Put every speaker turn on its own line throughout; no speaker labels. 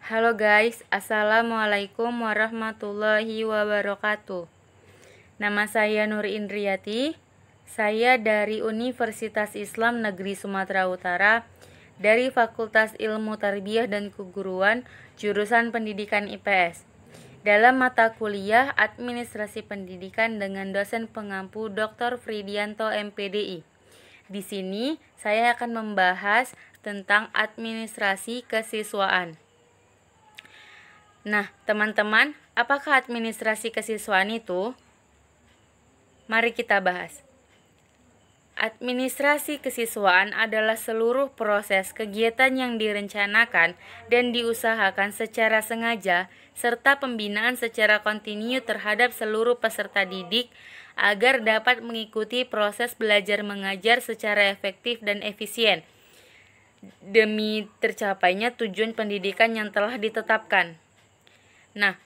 Halo guys, Assalamualaikum warahmatullahi wabarakatuh. Nama saya Nur Indriati. Saya dari Universitas Islam Negeri Sumatera Utara, dari Fakultas Ilmu Tarbiyah dan Keguruan, jurusan Pendidikan IPS. Dalam mata kuliah Administrasi Pendidikan dengan dosen pengampu Dr. Fridianto MPDI. Di sini saya akan membahas tentang administrasi kesiswaan. Nah, teman-teman, apakah administrasi kesiswaan itu? Mari kita bahas. Administrasi kesiswaan adalah seluruh proses kegiatan yang direncanakan dan diusahakan secara sengaja serta pembinaan secara kontinu terhadap seluruh peserta didik agar dapat mengikuti proses belajar mengajar secara efektif dan efisien demi tercapainya tujuan pendidikan yang telah ditetapkan. Nah,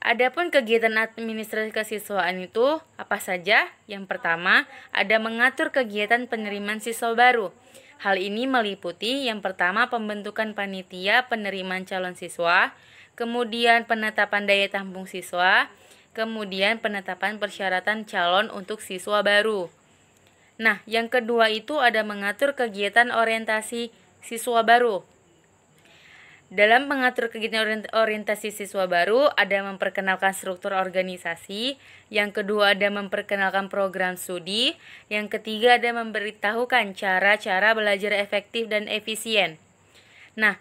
adapun kegiatan administrasi kesiswaan itu apa saja? Yang pertama, ada mengatur kegiatan penerimaan siswa baru. Hal ini meliputi yang pertama pembentukan panitia penerimaan calon siswa, kemudian penetapan daya tampung siswa, kemudian penetapan persyaratan calon untuk siswa baru. Nah, yang kedua itu ada mengatur kegiatan orientasi siswa baru. Dalam mengatur kegiatan orientasi siswa baru, ada memperkenalkan struktur organisasi, yang kedua ada memperkenalkan program studi, yang ketiga ada memberitahukan cara-cara belajar efektif dan efisien. Nah,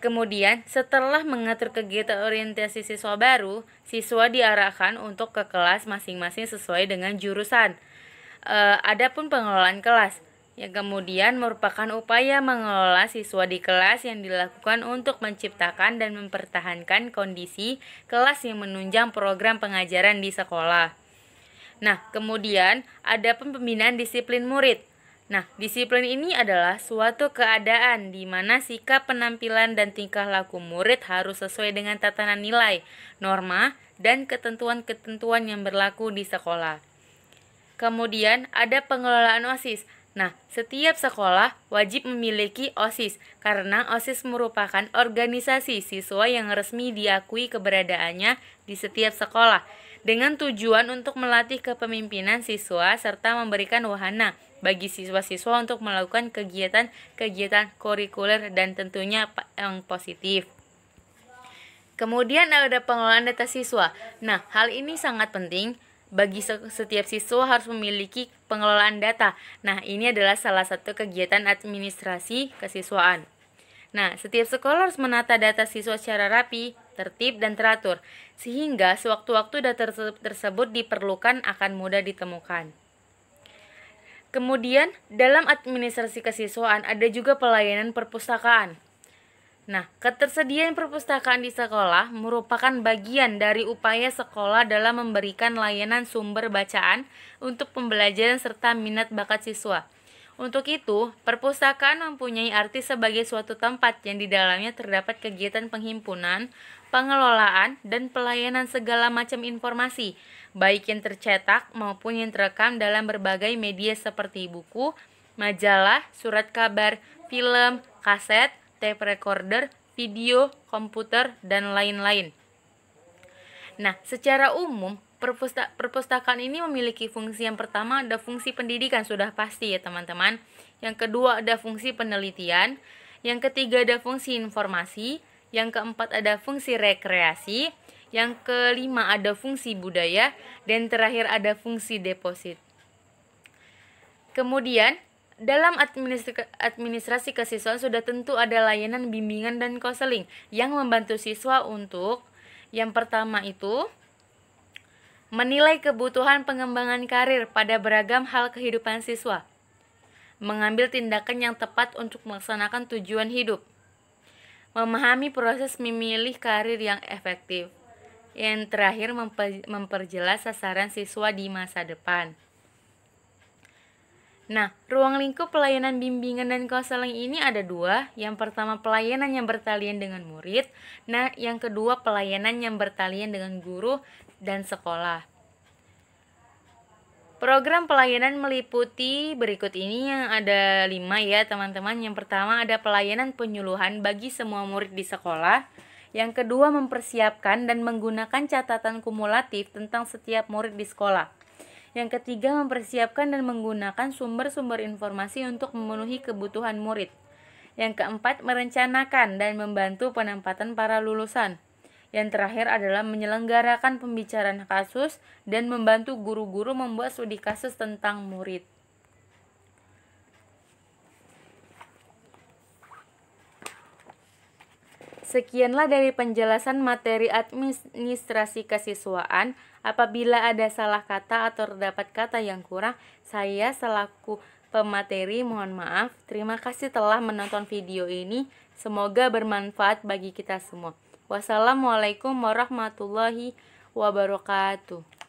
kemudian setelah mengatur kegiatan orientasi siswa baru, siswa diarahkan untuk ke kelas masing-masing sesuai dengan jurusan. Adapun pengelolaan kelas, yang kemudian merupakan upaya mengelola siswa di kelas yang dilakukan untuk menciptakan dan mempertahankan kondisi kelas yang menunjang program pengajaran di sekolah. Nah, kemudian ada pembinaan disiplin murid. Nah, disiplin ini adalah suatu keadaan di mana sikap, penampilan, dan tingkah laku murid harus sesuai dengan tatanan nilai, norma, dan ketentuan-ketentuan yang berlaku di sekolah. Kemudian ada pengelolaan OSIS. Nah, setiap sekolah wajib memiliki OSIS karena OSIS merupakan organisasi siswa yang resmi diakui keberadaannya di setiap sekolah dengan tujuan untuk melatih kepemimpinan siswa serta memberikan wahana bagi siswa-siswa untuk melakukan kegiatan-kegiatan kurikuler dan tentunya yang positif. Kemudian ada pengelolaan data siswa. Nah, hal ini sangat penting. Bagi setiap siswa harus memiliki pengelolaan data. Nah, ini adalah salah satu kegiatan administrasi kesiswaan. Nah, setiap sekolah harus menata data siswa secara rapi, tertib, dan teratur, sehingga sewaktu-waktu data tersebut diperlukan akan mudah ditemukan. Kemudian, dalam administrasi kesiswaan ada juga pelayanan perpustakaan. Nah, ketersediaan perpustakaan di sekolah merupakan bagian dari upaya sekolah dalam memberikan layanan sumber bacaan untuk pembelajaran serta minat bakat siswa. Untuk itu, perpustakaan mempunyai arti sebagai suatu tempat yang di dalamnya terdapat kegiatan penghimpunan, pengelolaan, dan pelayanan segala macam informasi, baik yang tercetak maupun yang terekam dalam berbagai media seperti buku, majalah, surat kabar, film, kaset, tape recorder, video, komputer, dan lain-lain. Nah, secara umum, perpustakaan ini memiliki fungsi yang pertama ada fungsi pendidikan, sudah pasti ya teman-teman. Yang kedua ada fungsi penelitian, yang ketiga ada fungsi informasi, yang keempat ada fungsi rekreasi, yang kelima ada fungsi budaya, dan terakhir ada fungsi deposit. Kemudian, dalam administrasi kesiswaan sudah tentu ada layanan bimbingan dan konseling yang membantu siswa untuk yang pertama itu menilai kebutuhan pengembangan karir pada beragam hal kehidupan siswa, mengambil tindakan yang tepat untuk melaksanakan tujuan hidup, memahami proses memilih karir yang efektif, yang terakhir memperjelas sasaran siswa di masa depan. Nah, ruang lingkup pelayanan bimbingan dan konseling ini ada dua. Yang pertama pelayanan yang bertalian dengan murid. Nah, yang kedua pelayanan yang bertalian dengan guru dan sekolah. Program pelayanan meliputi berikut ini yang ada 5 ya teman-teman. Yang pertama ada pelayanan penyuluhan bagi semua murid di sekolah. Yang kedua, mempersiapkan dan menggunakan catatan kumulatif tentang setiap murid di sekolah. Yang ketiga, mempersiapkan dan menggunakan sumber-sumber informasi untuk memenuhi kebutuhan murid. Yang keempat, merencanakan dan membantu penempatan para lulusan. Yang terakhir adalah menyelenggarakan pembicaraan kasus dan membantu guru-guru membuat studi kasus tentang murid. Sekianlah dari penjelasan materi administrasi kesiswaan. Apabila ada salah kata atau terdapat kata yang kurang, saya selaku pemateri mohon maaf. Terima kasih telah menonton video ini. Semoga bermanfaat bagi kita semua. Wassalamualaikum warahmatullahi wabarakatuh.